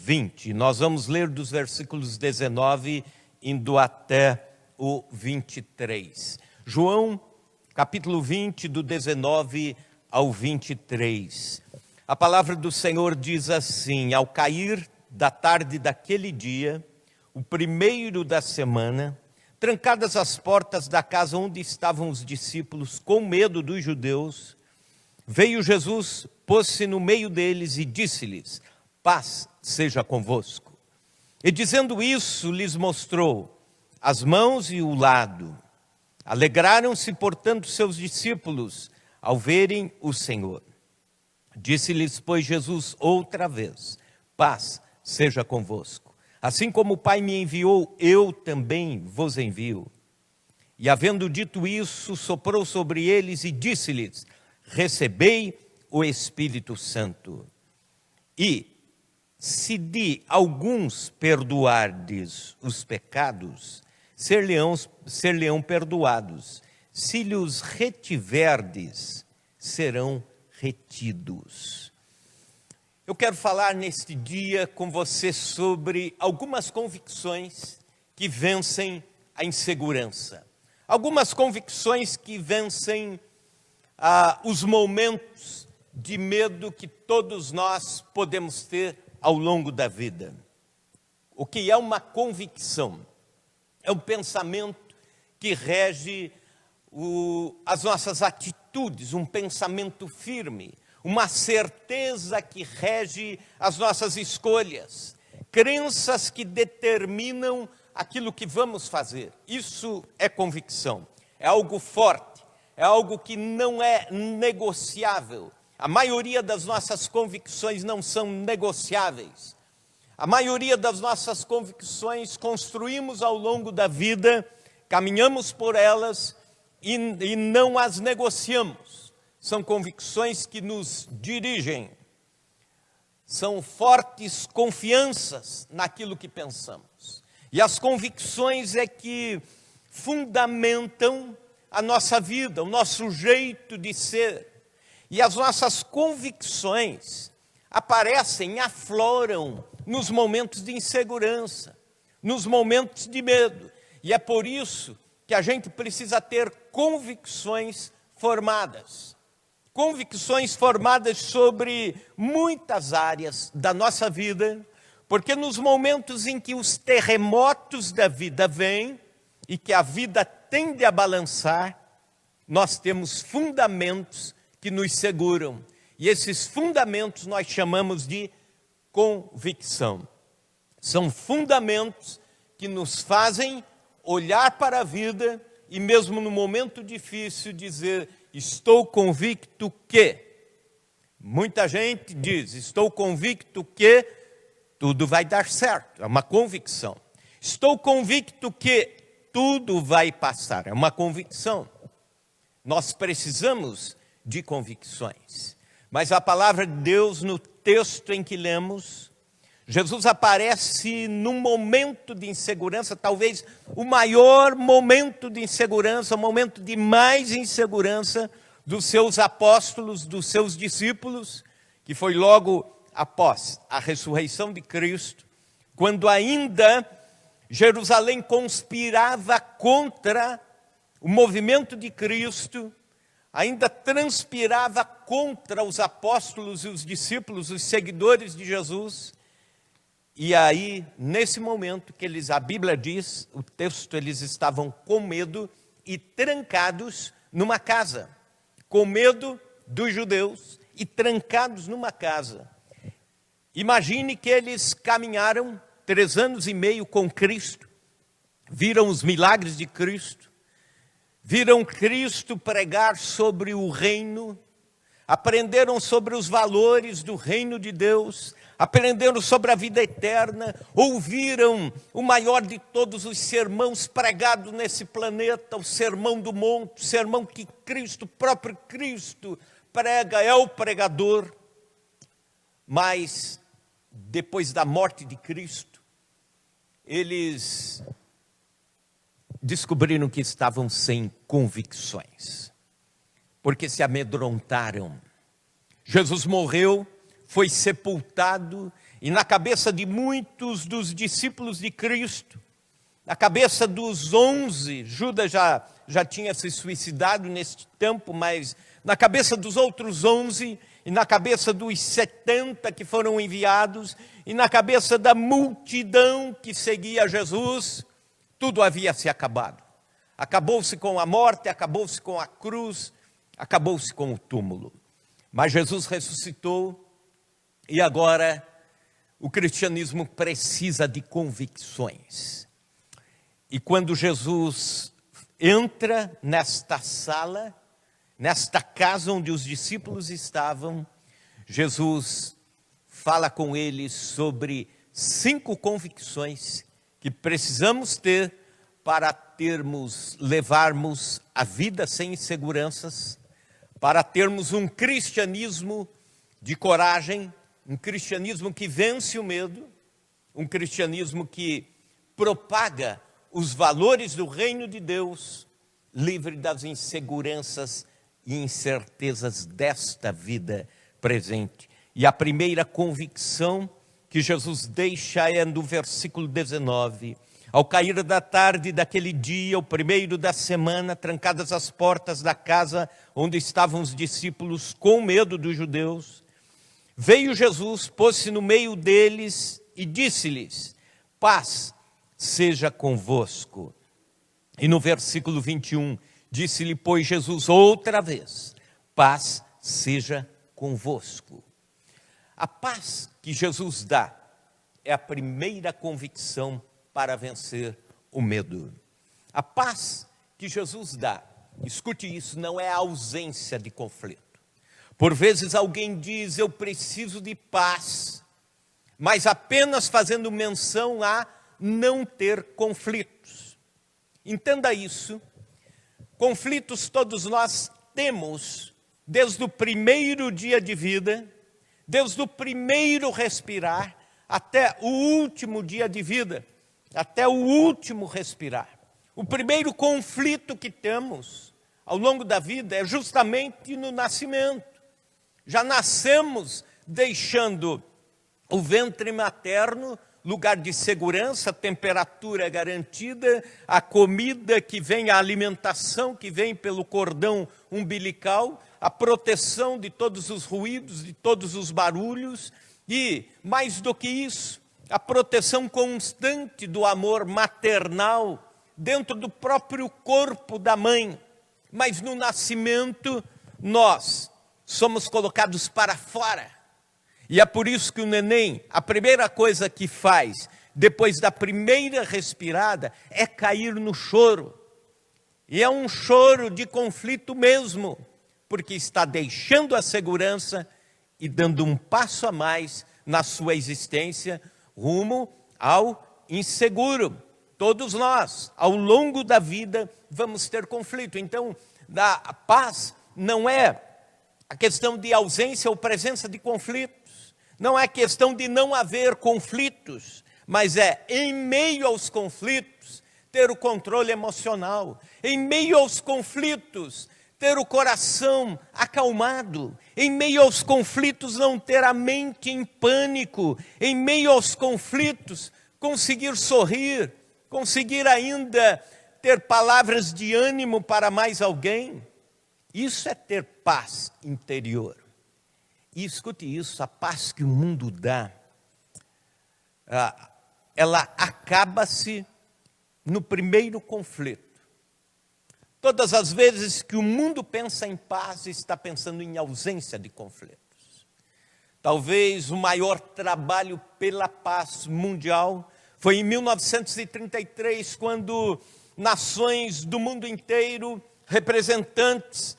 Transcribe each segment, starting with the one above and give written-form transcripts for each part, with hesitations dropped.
20. Nós vamos ler dos versículos 19 indo até o 23. João, capítulo 20, do 19 ao 23. A palavra do Senhor diz assim: ao cair da tarde daquele dia, o primeiro da semana, trancadas as portas da casa onde estavam os discípulos, com medo dos judeus, veio Jesus, pôs-se no meio deles e disse-lhes: paz seja convosco. E dizendo isso, lhes mostrou as mãos e o lado. Alegraram-se, portanto, seus discípulos ao verem o Senhor. Disse-lhes, pois, Jesus outra vez: paz seja convosco. Assim como o Pai me enviou, eu também vos envio. E havendo dito isso, soprou sobre eles e disse-lhes: recebei o Espírito Santo. E se de alguns perdoardes os pecados, ser-lhe-ão perdoados. Se lhes retiverdes, serão retidos. Eu quero falar neste dia com você sobre algumas convicções que vencem a insegurança. Algumas convicções que vencem os momentos de medo que todos nós podemos ter ao longo da vida. O que é uma convicção? É um pensamento que rege as nossas atitudes, um pensamento firme, uma certeza que rege as nossas escolhas, crenças que determinam aquilo que vamos fazer. Isso é convicção, é algo forte, é algo que não é negociável. A maioria das nossas convicções não são negociáveis. A maioria das nossas convicções construímos ao longo da vida, caminhamos por elas e não as negociamos. São convicções que nos dirigem. São fortes confianças naquilo que pensamos. E as convicções é que fundamentam a nossa vida, o nosso jeito de ser. E as nossas convicções aparecem, afloram nos momentos de insegurança, nos momentos de medo. E é por isso que a gente precisa ter convicções formadas. Convicções formadas sobre muitas áreas da nossa vida, porque nos momentos em que os terremotos da vida vêm e que a vida tende a balançar, nós temos fundamentos que nos seguram. E esses fundamentos nós chamamos de convicção. São fundamentos que nos fazem olhar para a vida e mesmo no momento difícil dizer: estou convicto que. Muita gente diz: estou convicto que tudo vai dar certo. É uma convicção. Estou convicto que tudo vai passar. É uma convicção. Nós precisamos de convicções. Mas a palavra de Deus, no texto em que lemos, Jesus aparece num momento de insegurança, talvez o maior momento de insegurança, o momento de mais insegurança dos seus apóstolos, dos seus discípulos, que foi logo após a ressurreição de Cristo, quando ainda Jerusalém conspirava contra o movimento de Cristo, ainda transpirava contra os apóstolos e os discípulos, os seguidores de Jesus. E aí, nesse momento que a Bíblia diz, o texto, eles estavam com medo e trancados numa casa. Com medo dos judeus e trancados numa casa. Imagine que eles caminharam 3 anos e meio com Cristo, viram os milagres de Cristo, viram Cristo pregar sobre o reino, aprenderam sobre os valores do reino de Deus, aprenderam sobre a vida eterna, ouviram o maior de todos os sermões pregados nesse planeta, o Sermão do Monte, o sermão que Cristo, o próprio Cristo, prega, é o pregador. Mas, depois da morte de Cristo, eles descobriram que estavam sem convicções, porque se amedrontaram. Jesus morreu, foi sepultado, e na cabeça de muitos dos discípulos de Cristo, na cabeça dos 11, Judas já tinha se suicidado neste tempo, mas na cabeça dos outros 11, e na cabeça dos 70 que foram enviados, e na cabeça da multidão que seguia Jesus, tudo havia se acabado. Acabou-se com a morte, acabou-se com a cruz, acabou-se com o túmulo. Mas Jesus ressuscitou e agora o cristianismo precisa de convicções. E quando Jesus entra nesta sala, nesta casa onde os discípulos estavam, Jesus fala com eles sobre 5 convicções que precisamos ter para levarmos a vida sem inseguranças, para termos um cristianismo de coragem, um cristianismo que vence o medo, um cristianismo que propaga os valores do reino de Deus, livre das inseguranças e incertezas desta vida presente. E a primeira convicção que Jesus deixa é no versículo 19. Ao cair da tarde daquele dia, o primeiro da semana, trancadas as portas da casa onde estavam os discípulos com medo dos judeus, veio Jesus, pôs-se no meio deles e disse-lhes: paz seja convosco. E no versículo 21, disse-lhe, pois, Jesus outra vez: paz seja convosco. A paz que Jesus dá é a primeira convicção para vencer o medo. A paz que Jesus dá, escute isso, não é a ausência de conflito. Por vezes alguém diz, eu preciso de paz, mas apenas fazendo menção a não ter conflitos. Entenda isso. Conflitos todos nós temos desde o primeiro dia de vida, desde o primeiro respirar até o último dia de vida, até o último respirar. O primeiro conflito que temos ao longo da vida é justamente no nascimento. Já nascemos deixando o ventre materno lugar de segurança, temperatura garantida, a comida que vem, a alimentação que vem pelo cordão umbilical, a proteção de todos os ruídos, de todos os barulhos e, mais do que isso, a proteção constante do amor maternal dentro do próprio corpo da mãe. Mas no nascimento, nós somos colocados para fora. E é por isso que o neném, a primeira coisa que faz, depois da primeira respirada, é cair no choro. E é um choro de conflito mesmo, porque está deixando a segurança e dando um passo a mais na sua existência, rumo ao inseguro. Todos nós, ao longo da vida, vamos ter conflito. Então, a paz não é a questão de ausência ou presença de conflitos. Não é questão de não haver conflitos, mas é, em meio aos conflitos, ter o controle emocional. Em meio aos conflitos, ter o coração acalmado. Em meio aos conflitos, não ter a mente em pânico. Em meio aos conflitos, conseguir sorrir, conseguir ainda ter palavras de ânimo para mais alguém. Isso é ter paz interior. E escute isso, a paz que o mundo dá, ela acaba-se no primeiro conflito. Todas as vezes que o mundo pensa em paz, está pensando em ausência de conflitos. Talvez o maior trabalho pela paz mundial foi em 1933, quando nações do mundo inteiro, representantes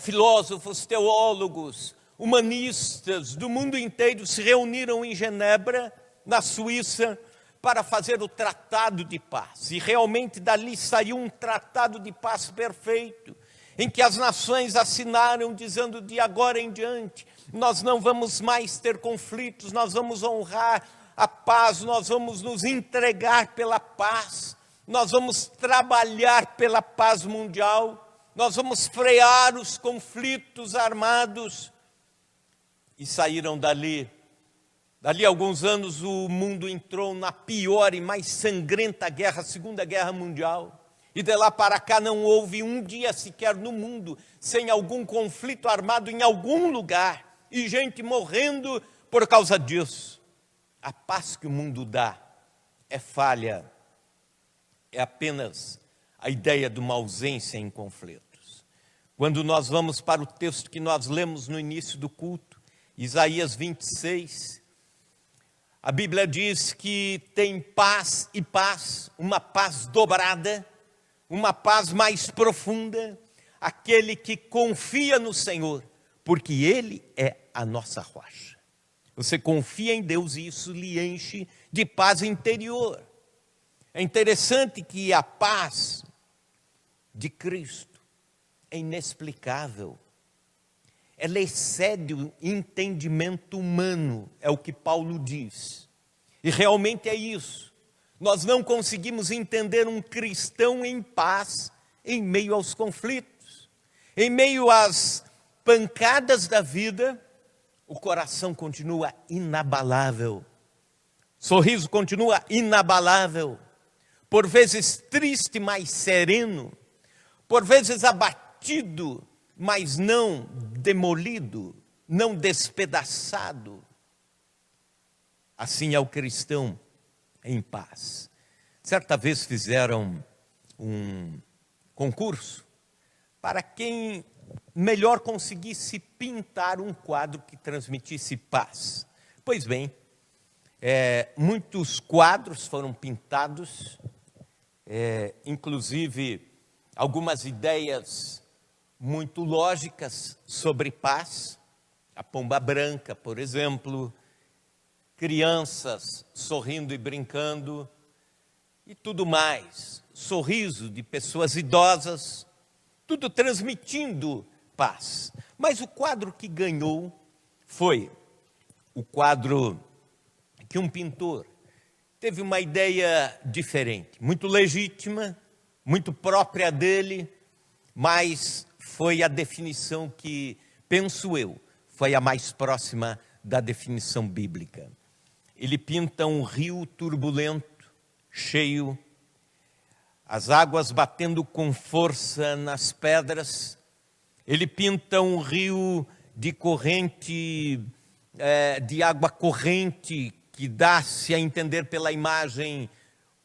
filósofos, teólogos, humanistas do mundo inteiro se reuniram em Genebra, na Suíça, para fazer o tratado de paz. E realmente dali saiu um tratado de paz perfeito, em que as nações assinaram dizendo, de agora em diante, nós não vamos mais ter conflitos, nós vamos honrar a paz, nós vamos nos entregar pela paz, nós vamos trabalhar pela paz mundial, nós vamos frear os conflitos armados. E saíram dali Dali a alguns anos o mundo entrou na pior e mais sangrenta guerra, a Segunda Guerra Mundial. E de lá para cá não houve um dia sequer no mundo sem algum conflito armado em algum lugar. E gente morrendo por causa disso. A paz que o mundo dá é falha. É apenas a ideia de uma ausência em conflitos. Quando nós vamos para o texto que nós lemos no início do culto, Isaías 26, a Bíblia diz que tem paz e paz, uma paz dobrada, uma paz mais profunda, aquele que confia no Senhor, porque Ele é a nossa rocha. Você confia em Deus e isso lhe enche de paz interior. É interessante que a paz de Cristo é inexplicável. Ela excede o entendimento humano, é o que Paulo diz. E realmente é isso. Nós não conseguimos entender um cristão em paz em meio aos conflitos. Em meio às pancadas da vida, o coração continua inabalável. O sorriso continua inabalável. Por vezes triste, mas sereno. Por vezes abatido, mas não demolido, não despedaçado. Assim é o cristão em paz. Certa vez fizeram um concurso para quem melhor conseguisse pintar um quadro que transmitisse paz. Pois bem, muitos quadros foram pintados, inclusive algumas ideias muito lógicas sobre paz. A pomba branca, por exemplo, crianças sorrindo e brincando e tudo mais. Sorriso de pessoas idosas, tudo transmitindo paz. Mas o quadro que ganhou foi o quadro que um pintor teve uma ideia diferente, muito legítima, muito própria dele, mas foi a definição que, penso eu, foi a mais próxima da definição bíblica. Ele pinta um rio turbulento, cheio, as águas batendo com força nas pedras. Ele pinta um rio de corrente, de água corrente, que dá-se a entender pela imagem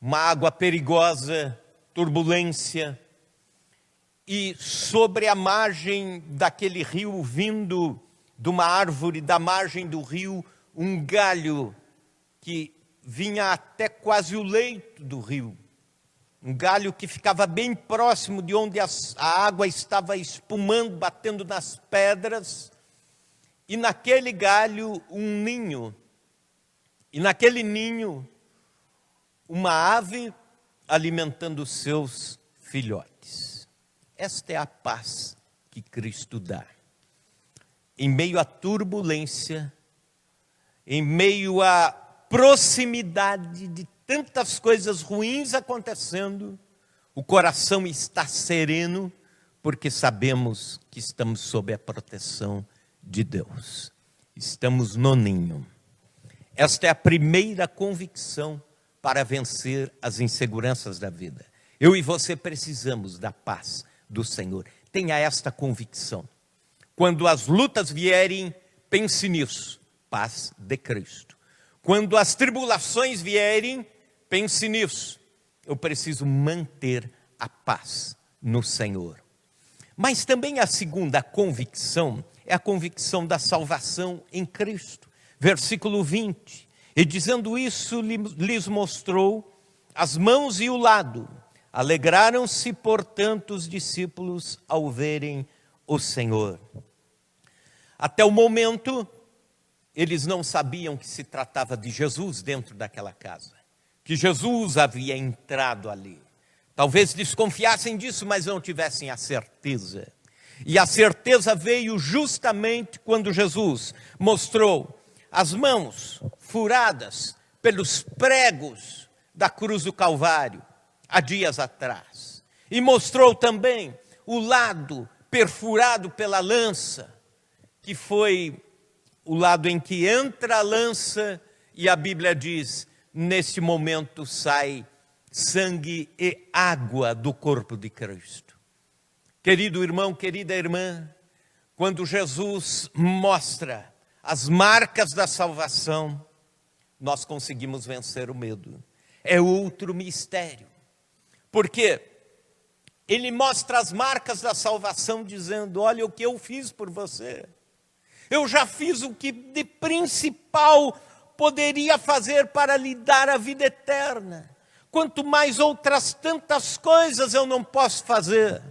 uma água perigosa, turbulência. E sobre a margem daquele rio, vindo de uma árvore da margem do rio, um galho que vinha até quase o leito do rio. Um galho que ficava bem próximo de onde a água estava espumando, batendo nas pedras. E naquele galho, um ninho. E naquele ninho, uma ave alimentando os seus filhotes. Esta é a paz que Cristo dá. Em meio à turbulência, em meio à proximidade de tantas coisas ruins acontecendo, o coração está sereno, porque sabemos que estamos sob a proteção de Deus. Estamos no ninho. Esta é a primeira convicção para vencer as inseguranças da vida. Eu e você precisamos da paz do Senhor. Tenha esta convicção. Quando as lutas vierem, pense nisso. Paz de Cristo. Quando as tribulações vierem, pense nisso. Eu preciso manter a paz no Senhor. Mas também a segunda convicção é a convicção da salvação em Cristo. Versículo 20. E dizendo isso, lhes mostrou as mãos e o lado. Alegraram-se, portanto, os discípulos ao verem o Senhor. Até o momento, eles não sabiam que se tratava de Jesus dentro daquela casa. Que Jesus havia entrado ali. Talvez desconfiassem disso, mas não tivessem a certeza. E a certeza veio justamente quando Jesus mostrou as mãos furadas pelos pregos da cruz do Calvário, há dias atrás. E mostrou também o lado perfurado pela lança, que foi o lado em que entra a lança e a Bíblia diz, nesse momento sai sangue e água do corpo de Cristo. Querido irmão, querida irmã, quando Jesus mostra as marcas da salvação, nós conseguimos vencer o medo. É outro mistério. Porque ele mostra as marcas da salvação dizendo, olha o que eu fiz por você. Eu já fiz o que de principal poderia fazer para lhe dar a vida eterna. Quanto mais outras tantas coisas eu não posso fazer.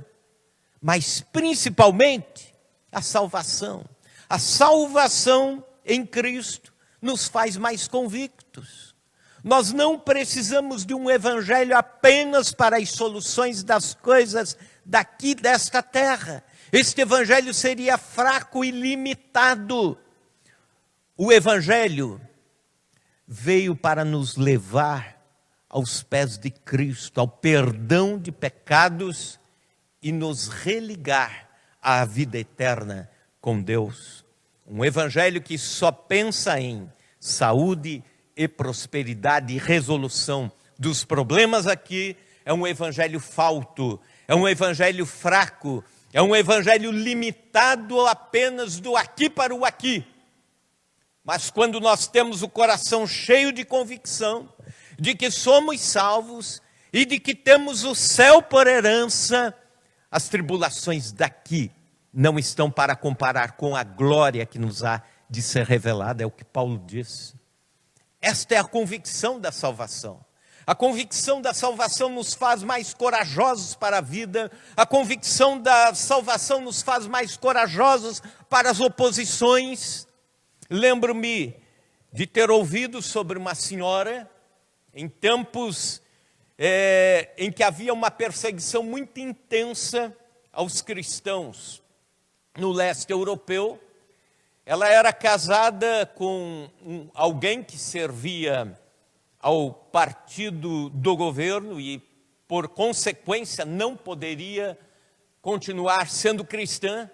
Mas principalmente a salvação. A salvação em Cristo nos faz mais convictos. Nós não precisamos de um evangelho apenas para as soluções das coisas daqui desta terra. Este evangelho seria fraco e limitado. O evangelho veio para nos levar aos pés de Cristo, ao perdão de pecados e nos religar à vida eterna com Deus. Um evangelho que só pensa em saúde e prosperidade e resolução dos problemas aqui, é um evangelho falto, é um evangelho fraco, é um evangelho limitado apenas do aqui para o aqui. Mas quando nós temos o coração cheio de convicção, de que somos salvos e de que temos o céu por herança, as tribulações daqui não estão para comparar com a glória que nos há de ser revelada, é o que Paulo diz. Esta é a convicção da salvação. A convicção da salvação nos faz mais corajosos para a vida. A convicção da salvação nos faz mais corajosos para as oposições. Lembro-me de ter ouvido sobre uma senhora, em tempos em que havia uma perseguição muito intensa aos cristãos no leste europeu. Ela era casada com alguém que servia ao partido do governo e, por consequência, não poderia continuar sendo cristã.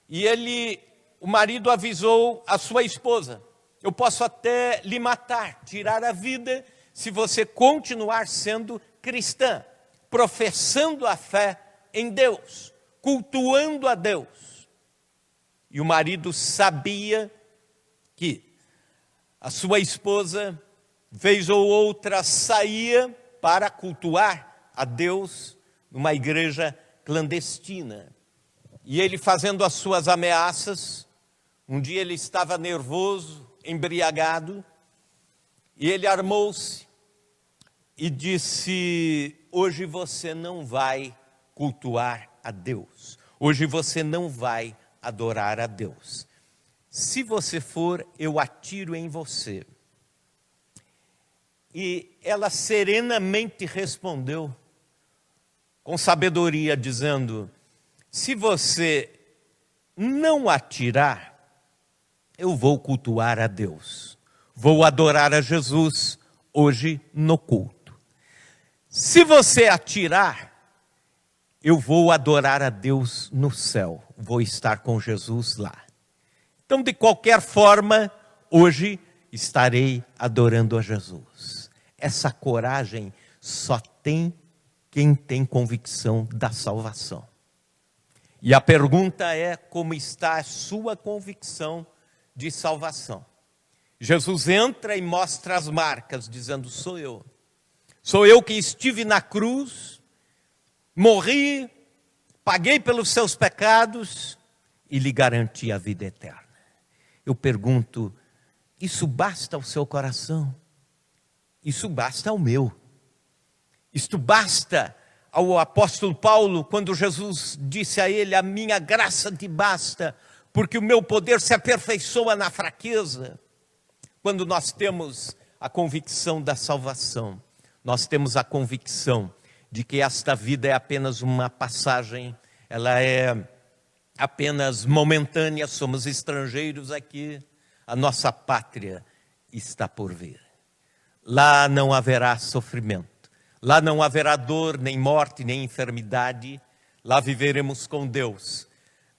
E o marido avisou a sua esposa, eu posso até lhe matar, tirar a vida, se você continuar sendo cristã, professando a fé em Deus, cultuando a Deus. E o marido sabia que a sua esposa, vez ou outra, saía para cultuar a Deus numa igreja clandestina. E ele, fazendo as suas ameaças, um dia ele estava nervoso, embriagado, e ele armou-se e disse, hoje você não vai cultuar a Deus, hoje você não vai adorar a Deus. Se você for, eu atiro em você. E ela serenamente respondeu, com sabedoria, dizendo, se você não atirar, eu vou cultuar a Deus. Vou adorar a Jesus hoje no culto. Se você atirar, eu vou adorar a Deus no céu. Vou estar com Jesus lá. Então, de qualquer forma, hoje estarei adorando a Jesus. Essa coragem só tem quem tem convicção da salvação. E a pergunta é, como está a sua convicção de salvação? Jesus entra e mostra as marcas, dizendo, sou eu. Sou eu que estive na cruz, morri, paguei pelos seus pecados e lhe garanti a vida eterna. Eu pergunto, isso basta ao seu coração? Isso basta ao meu. Isto basta ao apóstolo Paulo, quando Jesus disse a ele, a minha graça te basta, porque o meu poder se aperfeiçoa na fraqueza. Quando nós temos a convicção da salvação, nós temos a convicção de que esta vida é apenas uma passagem, ela é apenas momentânea, somos estrangeiros aqui, a nossa pátria está por vir. Lá não haverá sofrimento, lá não haverá dor, nem morte, nem enfermidade, lá viveremos com Deus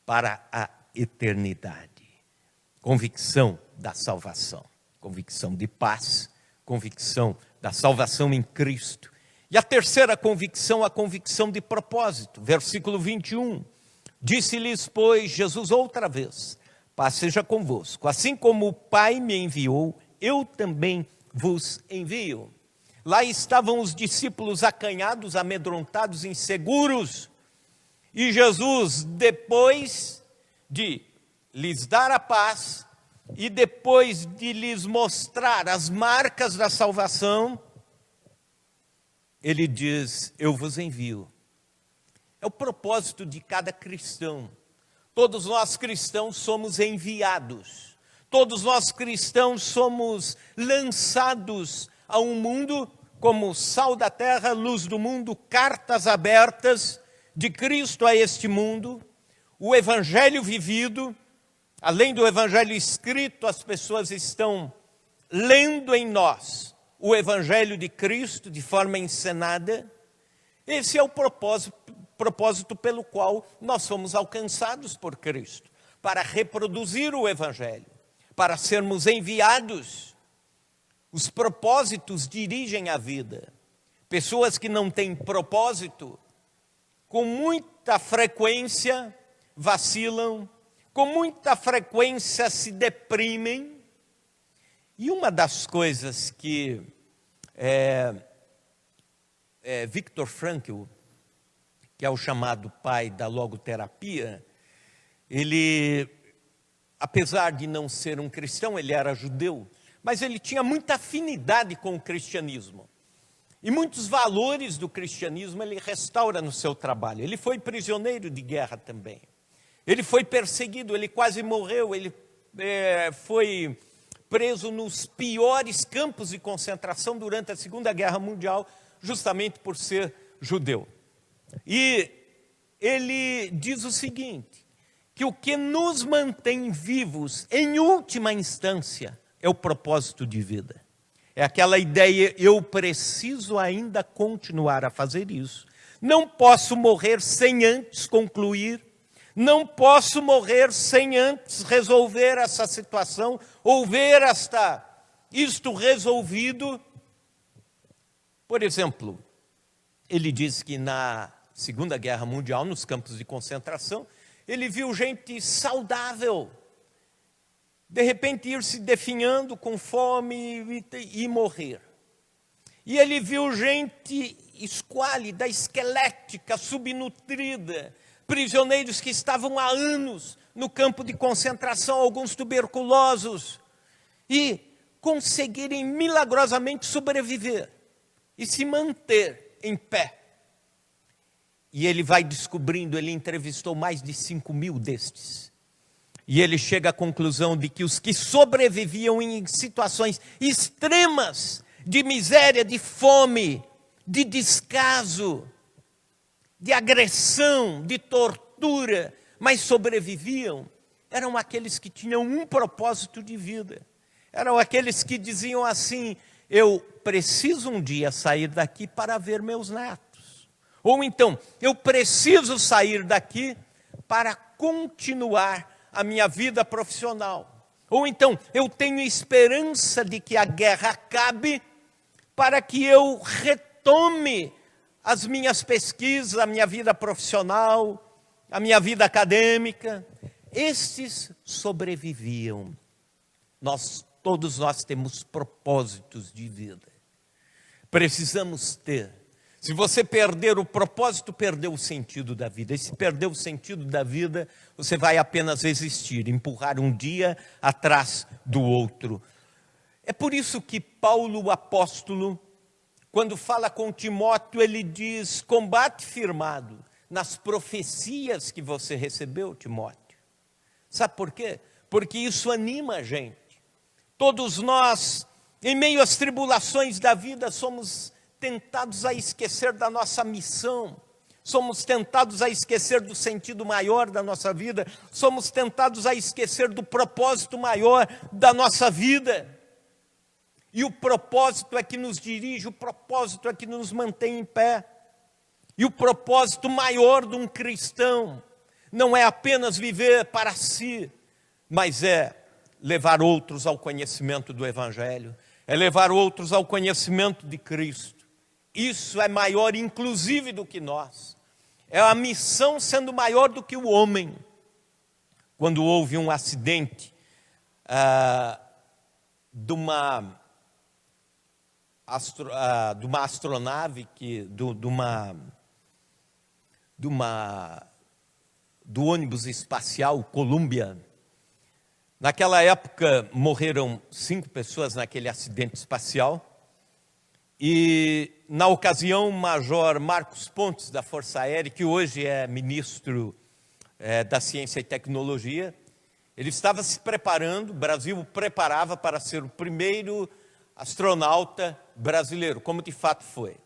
para a eternidade. Convicção da salvação. convicção de paz, convicção da salvação em Cristo. E a terceira convicção, a convicção de propósito. Versículo 21. Disse-lhes, pois, Jesus outra vez: paz seja convosco. Assim como o Pai me enviou, eu também vos envio. Lá estavam os discípulos acanhados, amedrontados, inseguros. E Jesus, depois de lhes dar a paz e depois de lhes mostrar as marcas da salvação, ele diz: eu vos envio. É o propósito de cada cristão. Todos nós cristãos somos enviados. Todos nós cristãos somos lançados a um mundo como sal da terra, luz do mundo, cartas abertas de Cristo a este mundo. O evangelho vivido, além do evangelho escrito, as pessoas estão lendo em nós o evangelho de Cristo de forma encenada. Esse é o propósito pelo qual nós fomos alcançados por Cristo, para reproduzir o evangelho, para sermos enviados. Os propósitos dirigem a vida. Pessoas que não têm propósito, com muita frequência vacilam, com muita frequência se deprimem. E uma das coisas que Viktor Frankl, que é o chamado pai da logoterapia, ele, apesar de não ser um cristão, ele era judeu, mas ele tinha muita afinidade com o cristianismo. E muitos valores do cristianismo ele restaura no seu trabalho. Ele foi prisioneiro de guerra também. Ele foi perseguido, ele quase morreu, ele foi preso nos piores campos de concentração durante a Segunda Guerra Mundial, justamente por ser judeu. E ele diz o seguinte, que o que nos mantém vivos, em última instância, é o propósito de vida. É aquela ideia, eu preciso ainda continuar a fazer isso. Não posso morrer sem antes concluir. Não posso morrer sem antes resolver essa situação, ou ver isto resolvido. Por exemplo, ele diz que na Segunda Guerra Mundial, nos campos de concentração, ele viu gente saudável, de repente ir se definhando com fome e morrer. E ele viu gente esquálida, esquelética, subnutrida, prisioneiros que estavam há anos no campo de concentração, alguns tuberculosos, e conseguirem milagrosamente sobreviver e se manter em pé. E ele vai descobrindo, ele entrevistou mais de 5.000 destes. E ele chega à conclusão de que os que sobreviviam em situações extremas de miséria, de fome, de descaso, de agressão, de tortura, mas sobreviviam, eram aqueles que tinham um propósito de vida. Eram aqueles que diziam assim, eu preciso um dia sair daqui para ver meus netos. Ou então, eu preciso sair daqui para continuar a minha vida profissional. Ou então, eu tenho esperança de que a guerra acabe para que eu retome as minhas pesquisas, a minha vida profissional, a minha vida acadêmica. Estes sobreviviam. Todos nós temos propósitos de vida. Precisamos ter. Se você perder o propósito, perdeu o sentido da vida. E se perder o sentido da vida, você vai apenas existir, empurrar um dia atrás do outro. É por isso que Paulo, o apóstolo, quando fala com Timóteo, ele diz, combate firmado nas profecias que você recebeu, Timóteo. Sabe por quê? Porque isso anima a gente. Todos nós, em meio às tribulações da vida, somos tentados a esquecer da nossa missão, somos tentados a esquecer do sentido maior da nossa vida, somos tentados a esquecer do propósito maior da nossa vida. E o propósito é que nos dirige, o propósito é que nos mantém em pé. E o propósito maior de um cristão não é apenas viver para si, mas é levar outros ao conhecimento do Evangelho, é levar outros ao conhecimento de Cristo. Isso é maior, inclusive, do que nós. É a missão sendo maior do que o homem. Quando houve um acidente de uma astronave, do ônibus espacial Columbia. Naquela época morreram 5 pessoas naquele acidente espacial. E, na ocasião, o Major Marcos Pontes, da Força Aérea, que hoje é ministro da Ciência e Tecnologia, ele estava se preparando, o Brasil preparava para ser o primeiro astronauta brasileiro, como de fato foi.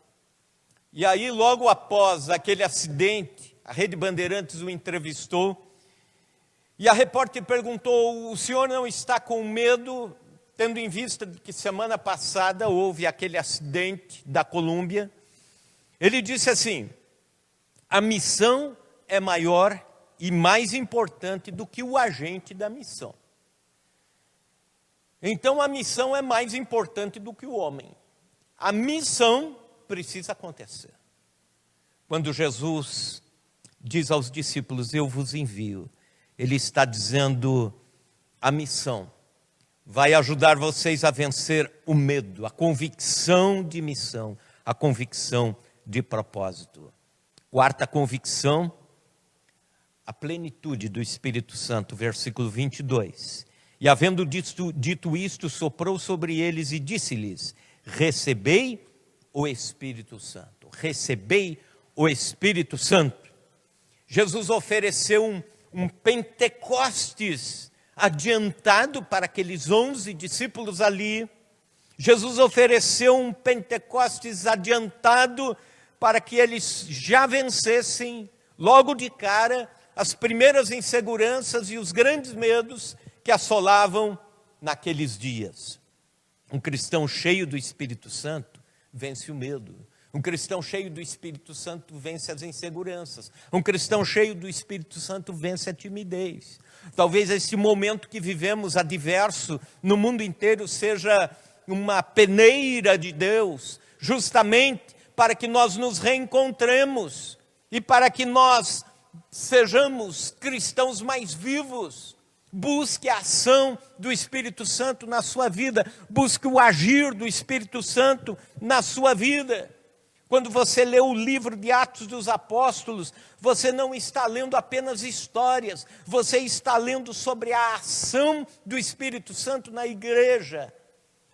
E aí, logo após aquele acidente, a Rede Bandeirantes o entrevistou, e a repórter perguntou: o senhor não está com medo, tendo em vista que semana passada houve aquele acidente da Colômbia? Ele disse assim: a missão é maior e mais importante do que o agente da missão. Então a missão é mais importante do que o homem. A missão precisa acontecer. Quando Jesus diz aos discípulos: eu vos envio, ele está dizendo: a missão vai ajudar vocês a vencer o medo, a convicção de missão, a convicção de propósito. Quarta convicção, a plenitude do Espírito Santo, versículo 22. E havendo dito isto, soprou sobre eles e disse-lhes: recebei o Espírito Santo. Recebei o Espírito Santo. Jesus ofereceu um Pentecostes adiantado para aqueles 11 discípulos ali. Jesus ofereceu um Pentecostes adiantado para que eles já vencessem logo de cara as primeiras inseguranças e os grandes medos que assolavam naqueles dias. Um cristão cheio do Espírito Santo vence o medo. Um cristão cheio do Espírito Santo vence as inseguranças. Um cristão cheio do Espírito Santo vence a timidez. Talvez esse momento que vivemos adverso no mundo inteiro seja uma peneira de Deus, justamente para que nós nos reencontremos e para que nós sejamos cristãos mais vivos. Busque a ação do Espírito Santo na sua vida. Busque o agir do Espírito Santo na sua vida. Quando você lê o livro de Atos dos Apóstolos, você não está lendo apenas histórias. Você está lendo sobre a ação do Espírito Santo na igreja.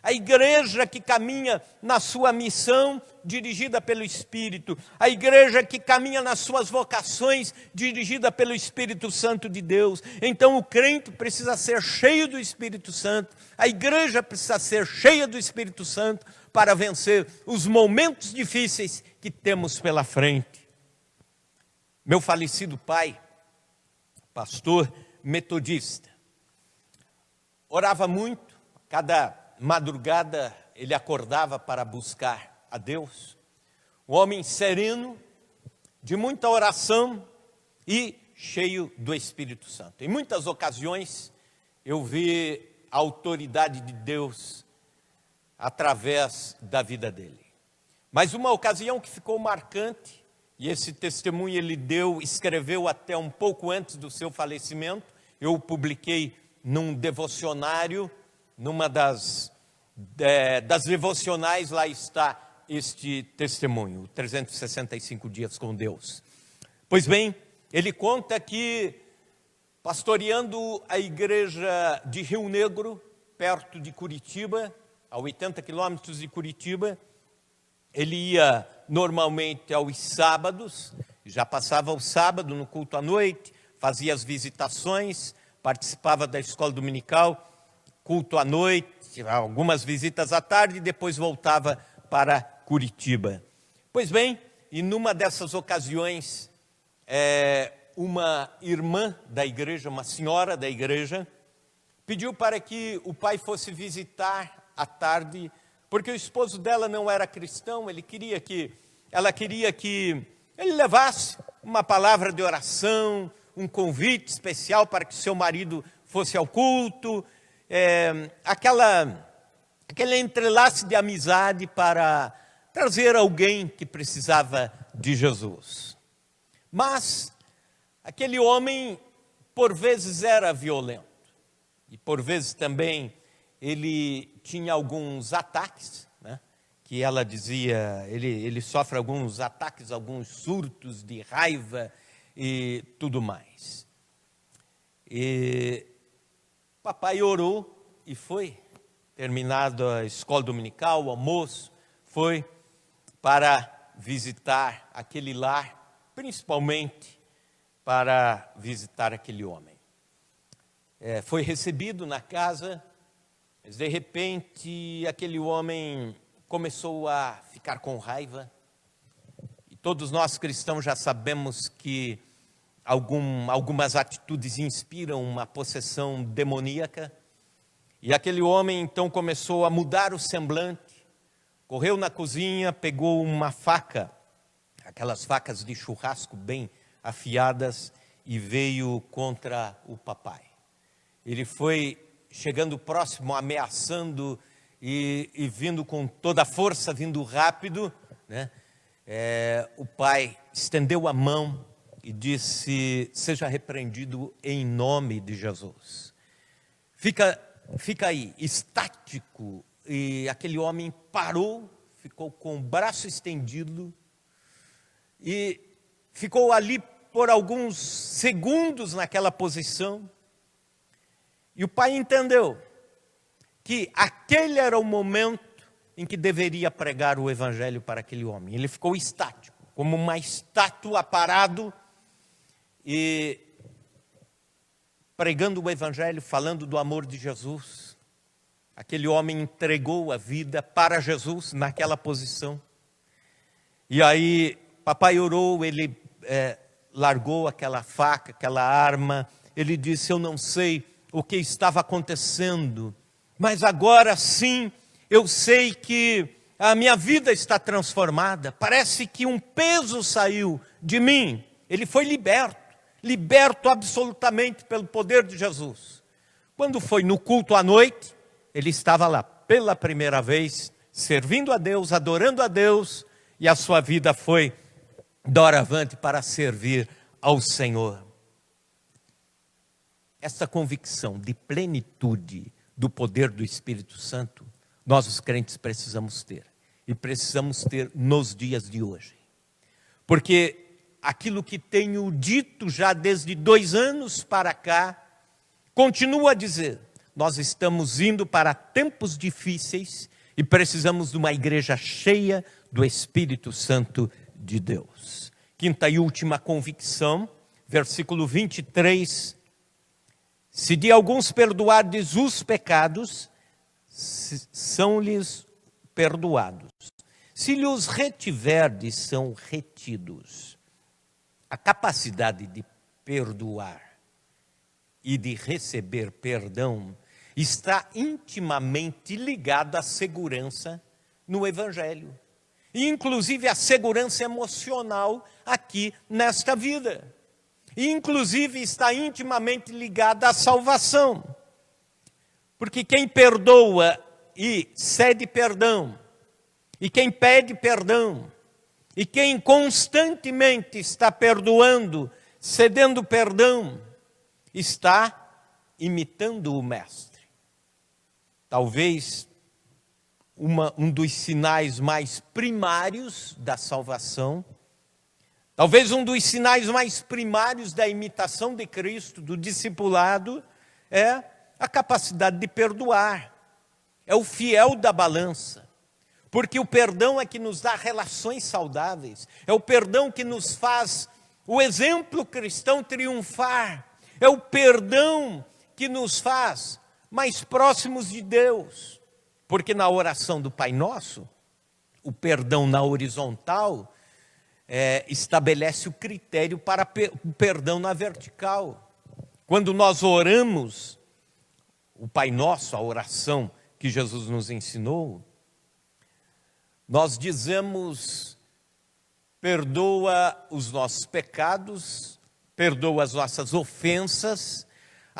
A igreja que caminha na sua missão, dirigida pelo Espírito. A igreja que caminha nas suas vocações, dirigida pelo Espírito Santo de Deus. Então o crente precisa ser cheio do Espírito Santo. A igreja precisa ser cheia do Espírito Santo para vencer os momentos difíceis que temos pela frente. Meu falecido pai, pastor metodista, orava muito. Cada madrugada ele acordava para buscar a Deus. Um homem sereno, de muita oração e cheio do Espírito Santo. Em muitas ocasiões eu vi a autoridade de Deus através da vida dele. Mas uma ocasião que ficou marcante, e esse testemunho ele escreveu até um pouco antes do seu falecimento. Eu publiquei num devocionário, numa das devocionais, lá está este testemunho, 365 dias com Deus. Pois bem, ele conta que, pastoreando a igreja de Rio Negro, perto de Curitiba, a 80 quilômetros de Curitiba, ele ia normalmente aos sábados, já passava o sábado no culto à noite, fazia as visitações, participava da escola dominical, culto à noite, algumas visitas à tarde, e depois voltava para Curitiba. Pois bem, e numa dessas ocasiões, uma irmã da igreja, uma senhora da igreja, pediu para que o pai fosse visitar à tarde, porque o esposo dela não era cristão. Ela queria que ele levasse uma palavra de oração, um convite especial para que seu marido fosse ao culto. aquele entrelace de amizade para trazer alguém que precisava de Jesus. Mas aquele homem, por vezes, era violento. E por vezes também ele tinha alguns ataques, né? Que ela dizia, ele sofre alguns ataques, alguns surtos de raiva e tudo mais. E papai orou e foi, terminado a escola dominical, o almoço, foi para visitar aquele lar, principalmente para visitar aquele homem. Foi recebido na casa, mas de repente aquele homem começou a ficar com raiva. E todos nós cristãos já sabemos que algumas atitudes inspiram uma possessão demoníaca. E aquele homem então começou a mudar o semblante, correu na cozinha, pegou uma faca, aquelas facas de churrasco bem afiadas, e veio contra o papai. Ele foi chegando próximo, ameaçando e vindo com toda a força, vindo rápido, né? O pai estendeu a mão e disse: seja repreendido em nome de Jesus. Fica aí, estático. E aquele homem parou, ficou com o braço estendido e ficou ali por alguns segundos naquela posição. E o pai entendeu que aquele era o momento em que deveria pregar o evangelho para aquele homem. Ele ficou estático, como uma estátua parado e pregando o evangelho, falando do amor de Jesus. Aquele homem entregou a vida para Jesus naquela posição. E aí papai orou, ele largou aquela faca, aquela arma. Ele disse: eu não sei o que estava acontecendo, mas agora sim eu sei que a minha vida está transformada. Parece que um peso saiu de mim. Ele foi liberto absolutamente pelo poder de Jesus. Quando foi no culto à noite, ele estava lá pela primeira vez, servindo a Deus, adorando a Deus, e a sua vida foi doravante para servir ao Senhor. Essa convicção de plenitude do poder do Espírito Santo, nós os crentes precisamos ter. E precisamos ter nos dias de hoje. Porque aquilo que tenho dito já desde 2 anos para cá, continuo a dizer: nós estamos indo para tempos difíceis e precisamos de uma igreja cheia do Espírito Santo de Deus. Quinta e última convicção, versículo 23. Se de alguns perdoardes os pecados, são-lhes perdoados. Se lhes retiverdes, são retidos. A capacidade de perdoar e de receber perdão está intimamente ligada à segurança no Evangelho. E inclusive a segurança emocional aqui nesta vida. E inclusive está intimamente ligada à salvação. Porque quem perdoa e cede perdão, e quem pede perdão, e quem constantemente está perdoando, cedendo perdão, está imitando o Mestre. Talvez um dos sinais mais primários da salvação, talvez um dos sinais mais primários da imitação de Cristo, do discipulado, é a capacidade de perdoar. É o fiel da balança. Porque o perdão é que nos dá relações saudáveis. É o perdão que nos faz o exemplo cristão triunfar. É o perdão que nos faz mais próximos de Deus. Porque na oração do Pai Nosso, o perdão na horizontal estabelece o critério para o perdão na vertical. Quando nós oramos o Pai Nosso, a oração que Jesus nos ensinou, nós dizemos: perdoa os nossos pecados, perdoa as nossas ofensas,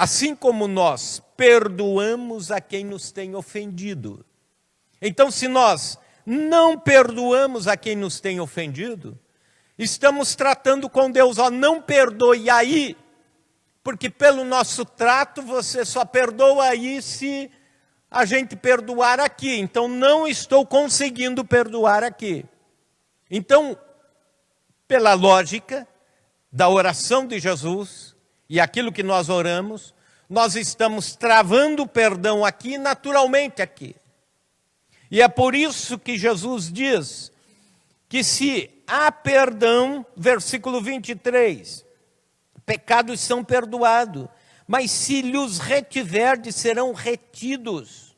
assim como nós perdoamos a quem nos tem ofendido. Então, se nós não perdoamos a quem nos tem ofendido, estamos tratando com Deus, ó, não perdoe aí, porque pelo nosso trato você só perdoa aí se a gente perdoar aqui. Então, não estou conseguindo perdoar aqui. Então, pela lógica da oração de Jesus e aquilo que nós oramos, nós estamos travando o perdão aqui, naturalmente aqui. E é por isso que Jesus diz que se há perdão, versículo 23, pecados são perdoados, mas se lhes retiverdes, serão retidos.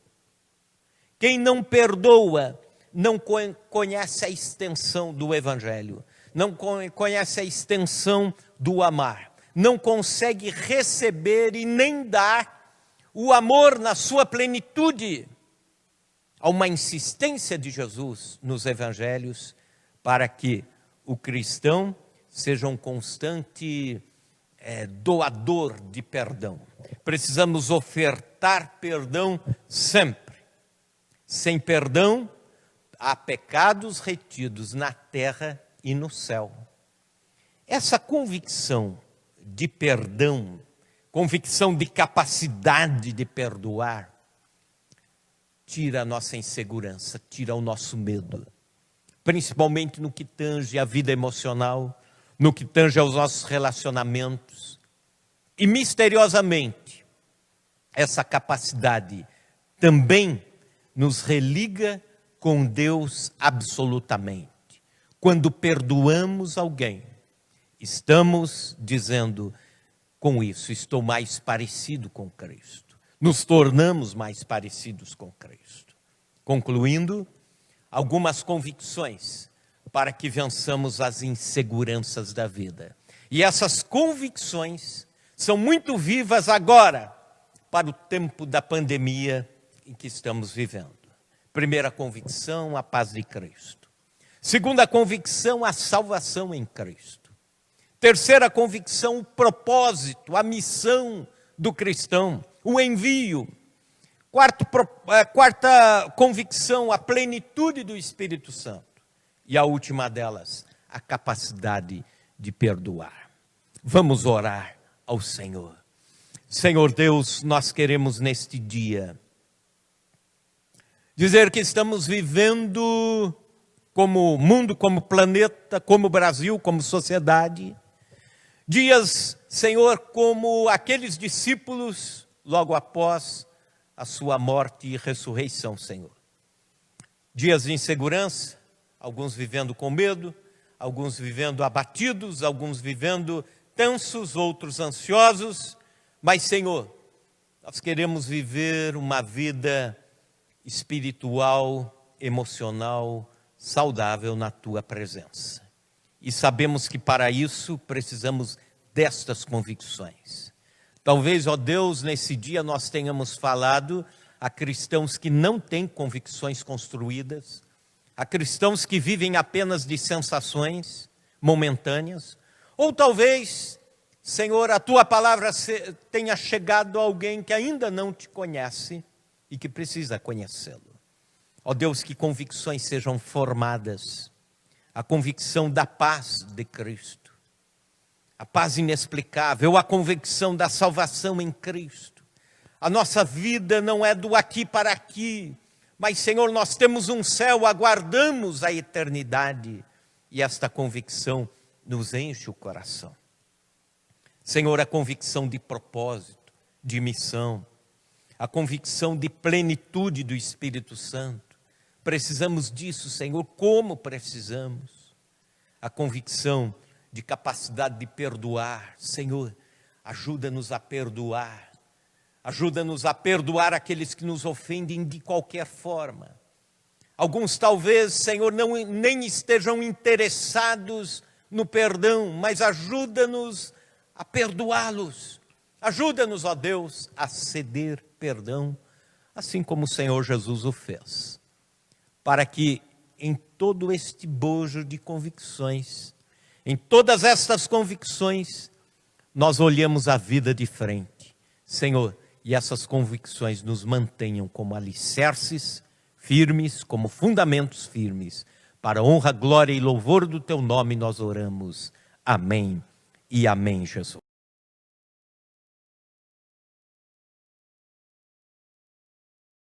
Quem não perdoa, não conhece a extensão do Evangelho, não conhece a extensão do amar, não consegue receber e nem dar o amor na sua plenitude. Há uma insistência de Jesus nos Evangelhos para que o cristão seja um constante doador de perdão. Precisamos ofertar perdão sempre. Sem perdão, há pecados retidos na terra e no céu. Essa convicção de perdão, convicção de capacidade de perdoar, tira a nossa insegurança, tira o nosso medo, principalmente no que tange a vida emocional, no que tange aos nossos relacionamentos. E misteriosamente, essa capacidade também nos religa com Deus absolutamente. Quando perdoamos alguém, estamos dizendo, com isso, estou mais parecido com Cristo. Nos tornamos mais parecidos com Cristo. Concluindo, algumas convicções para que vençamos as inseguranças da vida. E essas convicções são muito vivas agora, para o tempo da pandemia em que estamos vivendo. Primeira convicção, a paz de Cristo. Segunda convicção, a salvação em Cristo. Terceira convicção, o propósito, a missão do cristão, o envio. Quarta convicção, a plenitude do Espírito Santo. E a última delas, a capacidade de perdoar. Vamos orar ao Senhor. Senhor Deus, nós queremos neste dia dizer que estamos vivendo como mundo, como planeta, como Brasil, como sociedade, dias, Senhor, como aqueles discípulos logo após a sua morte e ressurreição, Senhor. Dias de insegurança, alguns vivendo com medo, alguns vivendo abatidos, alguns vivendo tensos, outros ansiosos, mas, Senhor, nós queremos viver uma vida espiritual, emocional, saudável na Tua presença. E sabemos que para isso precisamos destas convicções. Talvez, ó Deus, nesse dia nós tenhamos falado a cristãos que não têm convicções construídas, a cristãos que vivem apenas de sensações momentâneas, ou talvez, Senhor, a Tua palavra tenha chegado a alguém que ainda não Te conhece e que precisa conhecê-lo. Ó Deus, que convicções sejam formadas, a convicção da paz de Cristo, a paz inexplicável, a convicção da salvação em Cristo. A nossa vida não é do aqui para aqui, mas, Senhor, nós temos um céu, aguardamos a eternidade, e esta convicção nos enche o coração. Senhor, a convicção de propósito, de missão, a convicção de plenitude do Espírito Santo. Precisamos disso, Senhor, como precisamos. A convicção de capacidade de perdoar. Senhor, ajuda-nos a perdoar. Ajuda-nos a perdoar aqueles que nos ofendem de qualquer forma. Alguns talvez, Senhor, nem estejam interessados no perdão, mas ajuda-nos a perdoá-los. Ajuda-nos, ó Deus, a ceder perdão, assim como o Senhor Jesus o fez. Para que em todo este bojo de convicções, em todas estas convicções, nós olhemos a vida de frente, Senhor, e essas convicções nos mantenham como alicerces firmes, como fundamentos firmes. Para a honra, glória e louvor do teu nome nós oramos. Amém e amém, Jesus.